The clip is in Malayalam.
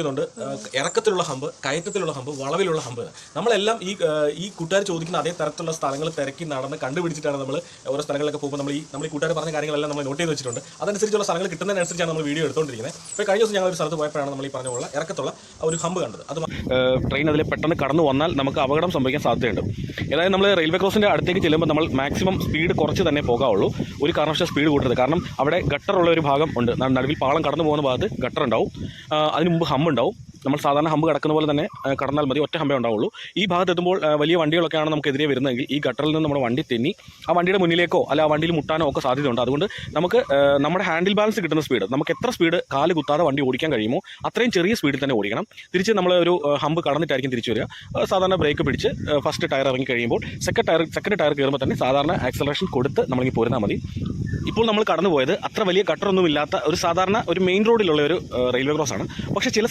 ുണ്ട് ഇറക്കത്തിലുള്ള ഹമ്പ്, കയറ്റത്തിലുള്ള ഹമ്പ്, വളവിലുള്ള ഹമ്പ്. നമ്മളെല്ലാം ഈ കൂട്ടുകാർ ചോദിക്കുന്ന അതേ തരത്തിലുള്ള സ്ഥലങ്ങൾ തിരക്കി നടന്ന് കണ്ടുപിടിച്ചിട്ടാണ് നമ്മൾ ഓരോ സ്ഥലങ്ങളിലൊക്കെ പോകുമ്പോൾ നമ്മൾ ഈ കൂട്ടുകാർ പറഞ്ഞ കാര്യങ്ങളെല്ലാം നമ്മൾ നോട്ട് ചെയ്ത് വെച്ചിട്ടുണ്ട്. അതനുസരിച്ചുള്ള സ്ഥലങ്ങൾ കിട്ടുന്നതിനനുസരിച്ചാണ് നമ്മൾ വീഡിയോ എടുത്തുകൊണ്ടിരിക്കുന്നത്. ഇപ്പോൾ കഴിഞ്ഞ ദിവസം ഞങ്ങൾ ഒരു സ്ഥലത്ത് പോയപ്പോഴാണ് നമ്മൾ ഈ പറഞ്ഞ പോലെ ഇറക്കത്തുള്ള ഒരു ഹമ്പ് കണ്ടത്. അത് ട്രെയിൻ അതിൽ പെട്ടെന്ന് കടന്നു വന്നാൽ നമുക്ക് അപകടം സംഭവിക്കാൻ സാധ്യതയുണ്ട്. അതായത് നമ്മൾ റെയിൽവേ ക്രോസിൻ്റെ അടുത്തേക്ക് ചെല്ലുമ്പോൾ നമ്മൾ മാക്സിമം സ്പീഡ് കുറച്ച് തന്നെ പോകാവുള്ളൂ. ഒരു കാരണവശാലും സ്പീഡ് കൂട്ടരുത്. കാരണം അവിടെ ഗട്ടറുള്ള ഒരു ഭാഗം ഉണ്ട്. നടുവിൽ പാളം കടന്നു പോകുന്ന ഭാഗത്ത് ഗട്ടർ ഉണ്ടാവും. അതിന് മുമ്പ് ഹമ്പ് ഉണ്ടാവും. നമ്മൾ സാധാരണ ഹമ്പ് കടക്കുന്ന പോലെ തന്നെ കടന്നാൽ മതി, ഒറ്റ ഹമ്പേ ഉണ്ടാവുള്ളൂ. ഈ ഭാഗത്ത് എത്തുമ്പോൾ വലിയ വണ്ടികളൊക്കെയാണ് നമുക്കെതിരെ വരുന്നതെങ്കിൽ ഈ ഗട്ടറിൽ നിന്ന് നമ്മുടെ വണ്ടി തെന്നി ആ വണ്ടിയുടെ മുന്നിലേക്കോ അല്ല ആ വണ്ടിയിൽ മുട്ടാനോ ഒക്കെ സാധ്യതയുണ്ട്. അതുകൊണ്ട് നമുക്ക് നമ്മുടെ ഹാൻഡിൽ ബാലൻസ് കിട്ടുന്ന സ്പീഡ്, നമുക്ക് എത്ര സ്പീഡ് കാല് കുത്താതെ വണ്ടി ഓടിക്കാൻ കഴിയുമോ അത്രയും ചെറിയ സ്പീഡിൽ തന്നെ ഓടിക്കണം. തിരിച്ച് നമ്മൾ ഒരു ഹമ്പ് കടന്നിട്ടായിരിക്കും തിരിച്ചു വരിക. സാധാരണ ബ്രേക്ക് പിടിച്ച് ഫസ്റ്റ് ടയർ ഇറങ്ങി കഴിയുമ്പോൾ സെക്കൻഡ് ടയർ കയറുമ്പോൾ തന്നെ സാധാരണ ആക്സലറേഷൻ കൊടുത്ത് നമ്മളിങ്ങനെ പോരുന്നാൽ മതി. ഇപ്പോൾ നമ്മൾ കടന്നു പോയത് അത്ര വലിയ ഗട്ടറൊന്നും ഇല്ലാത്ത ഒരു സാധാരണ ഒരു മെയിൻ റോഡിലുള്ള ഒരു റെയിൽവേ ക്രോസ് ആണ്. പക്ഷേ ചില